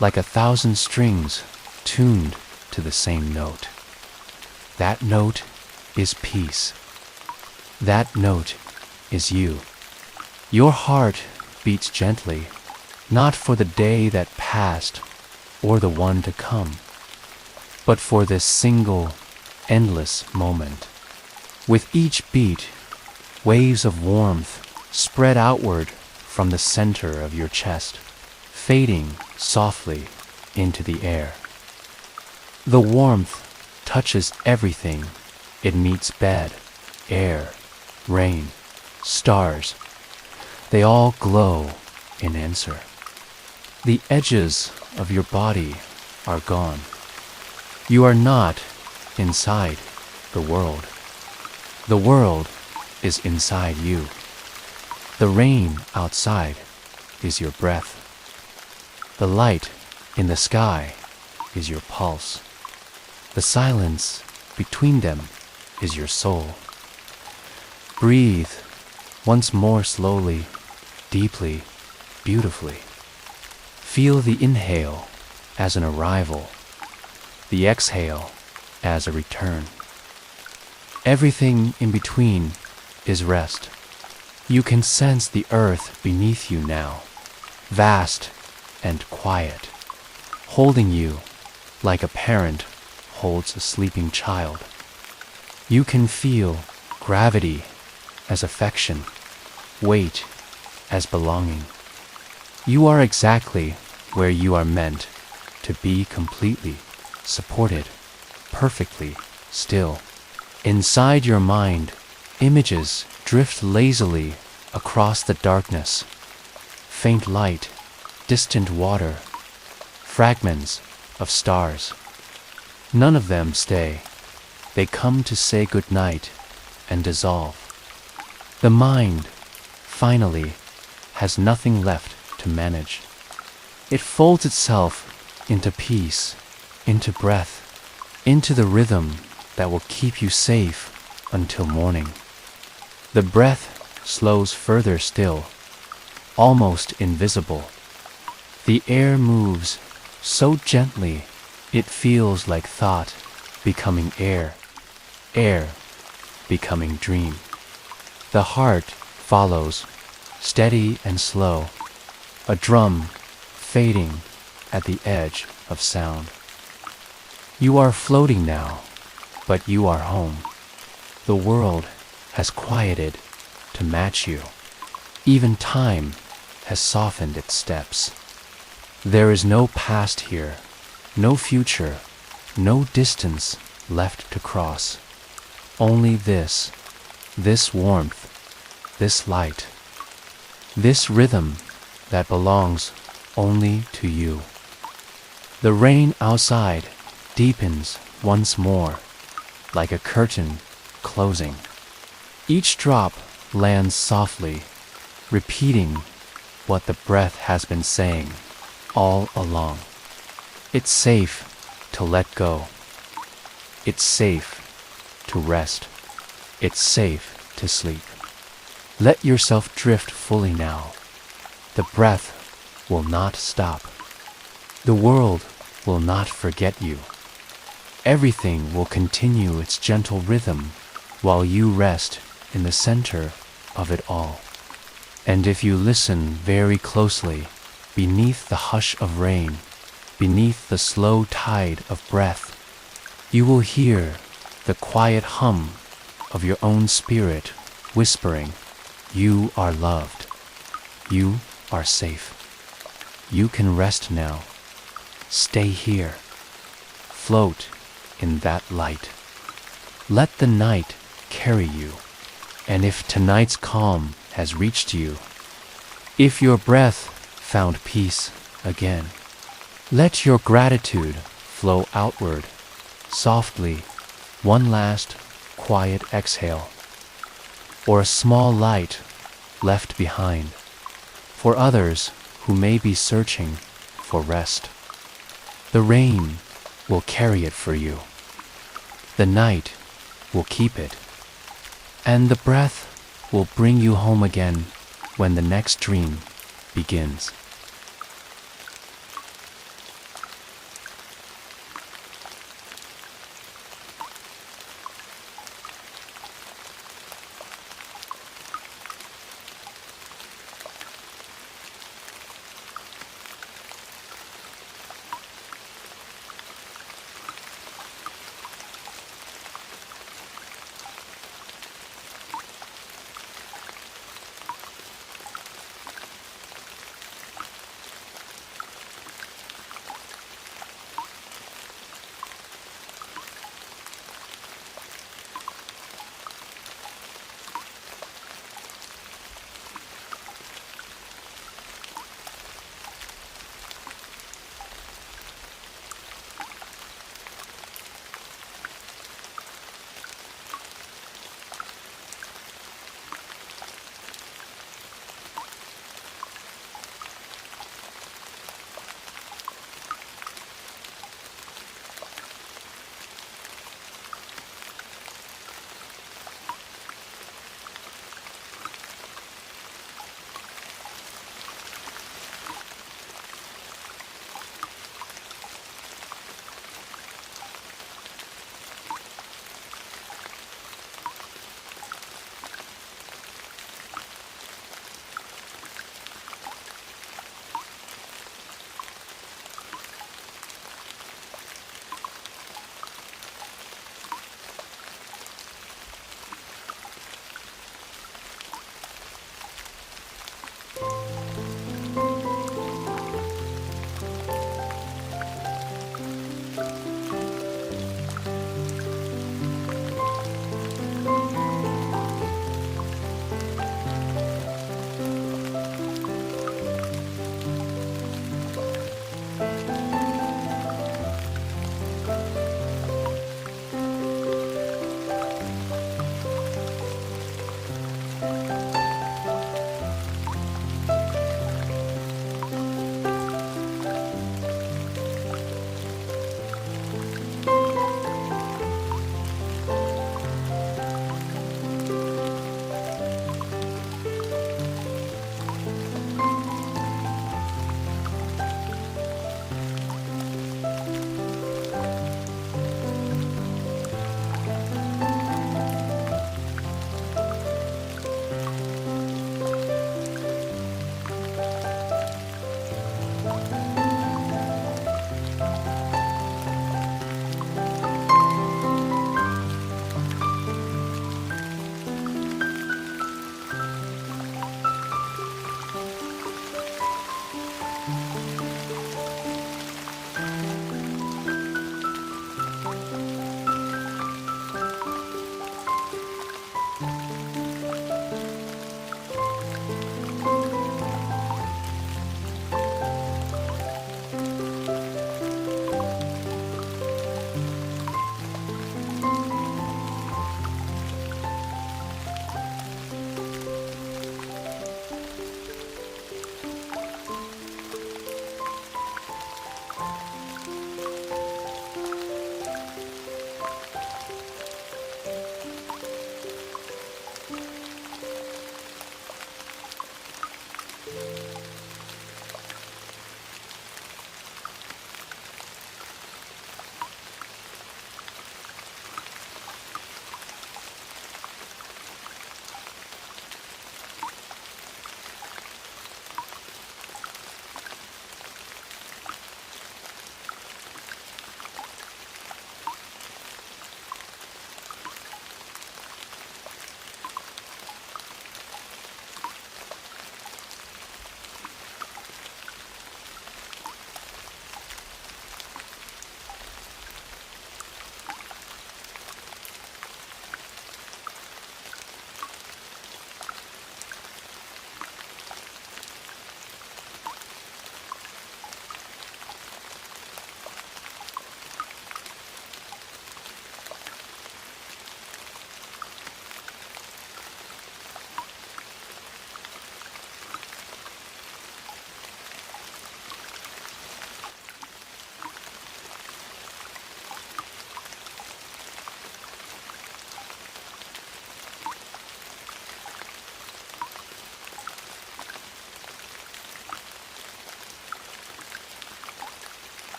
like 1,000 strings tuned to the same note. That note is peace. That note is you. Your heart beats gently, not for the day that passed or the one to come, but for this single, endless moment. With each beat, waves of warmth spread outward from the center of your chest, fading softly into the air. The warmth touches everything it meets: bed, air, rain, stars. They all glow in answer. The edges of your body are gone. You are not inside the world. The world is inside you. The rain outside is your breath. The light in the sky is your pulse. The silence between them is your soul. Breathe once more slowly, deeply, beautifully. Feel the inhale as an arrival, the exhale as a return. Everything in between is rest. You can sense the earth beneath you now, vast and quiet, holding you like a parent holds a sleeping child. You can feel gravity as affection, weight as belonging. You are exactly where you are meant to be, completely supported, perfectly still. Inside your mind, images drift lazily across the darkness. Faint light, distant water, fragments of stars. None of them stay. They come to say goodnight and dissolve. The mind, finally, has nothing left to manage. It folds itself into peace, into breath, into the rhythm that will keep you safe until morning. The breath slows further still, almost invisible. The air moves so gently it feels like thought becoming air, air becoming dream. The heart follows, steady and slow, a drum fading at the edge of sound. You are floating now, but you are home. The world has quieted to match you. Even time has softened its steps. There is no past here, no future, no distance left to cross. Only this warmth, this light, this rhythm that belongs only to you. The rain outside deepens once more, like a curtain closing. Each drop lands softly, repeating what the breath has been saying all along. It's safe to let go. It's safe to rest. It's safe to sleep. Let yourself drift fully now. The breath will not stop. The world will not forget you. Everything will continue its gentle rhythm while you rest in the center of it all. And if you listen very closely, beneath the hush of rain, beneath the slow tide of breath, you will hear the quiet hum of your own spirit whispering, "You are loved. You are safe. You can rest now. Stay here. Float in that light. Let the night carry you. And if tonight's calm has reached you, if your breath found peace again, let your gratitude flow outward, softly, one last quiet exhale, or a small light left behind, for others who may be searching for rest. The rain will carry it for you. The night will keep it. And the breath will bring you home again when the next dream begins.